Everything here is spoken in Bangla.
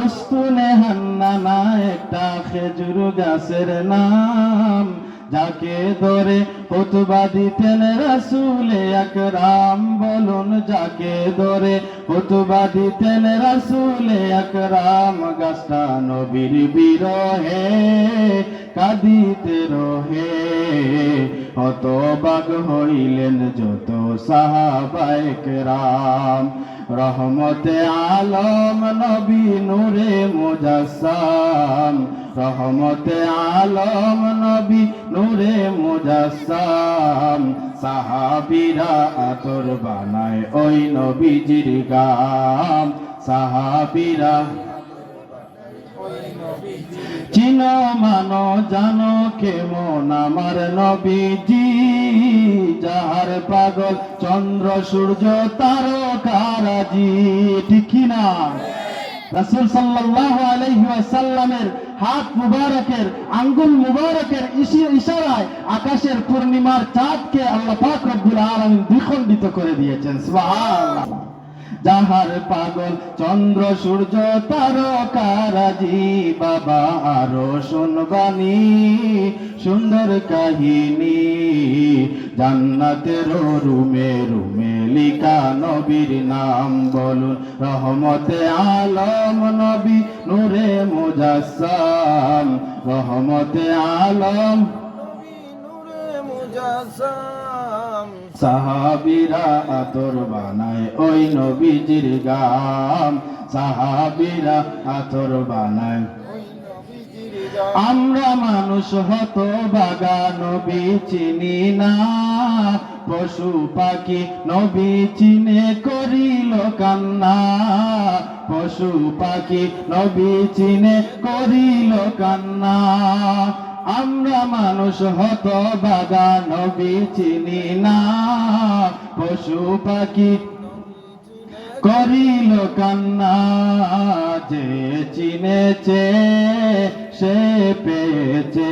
মাস্তুনে হান্নানা একটা খেজুর গাছের নাম, যাকে ধরে খুতবা দিতেন রাসূল আকরাম। বলুন, যাকে ধরে খুতবা দিতেন রাসূল আকরাম। গাছটা নবীর বিরহে কাঁদিতে রহে, হতবাক হইলেন যত সাহাবায়ে কেরাম। রহমতে আলম নবী নূরে মুজাসসাম, রহমতে আলম নবী নূরে মুজাসসাম। সাহাবীরা আতর বানায় ওই নবীজির গাম, সাহাবীরা চিনো মানো জানো কেমন আমার নবীজি, যাহার পাগল চন্দ্র সূর্য তারকারাজি। ঠিক কি না? রাসূল সাল্লাল্লাহু আলাইহি ওয়াসাল্লামের হাত মুবারকের আঙ্গুল মুবারকের ইশারায় আকাশের পূর্ণিমার চাঁদকে আল্লাহ পাক রব্বুল আলামিন দ্বিখণ্ডিত করে দিয়েছেন। সুবহানাল্লাহ। যাহার পাগল চন্দ্র সূর্য তারকারাজি, বাবা আরো শুনবানি সুন্দর কাহিনী। জান্নাতের রুমে রুমে লিখা নবীর নাম, বলুন রহমতে আলম নবী নূরে মুজাসসাম, রহমতে আলম নূরে মুজাসসাম। সাহাবীরা আতর বানায় ওই নবীজির গাম, সাহাবীরা আতর বানায়। আমরা মানুষ হতভাগা নবী চিনি না, পশু পাখি নবী চিনে করিল কান্না, পশু পাখি নবী চিনে করিল কান্না। আমরা মানুষ হতভাগা নবী চিনি না, পশু পাখি করিল কান্না। যে চিনেছে সে পেয়েছে,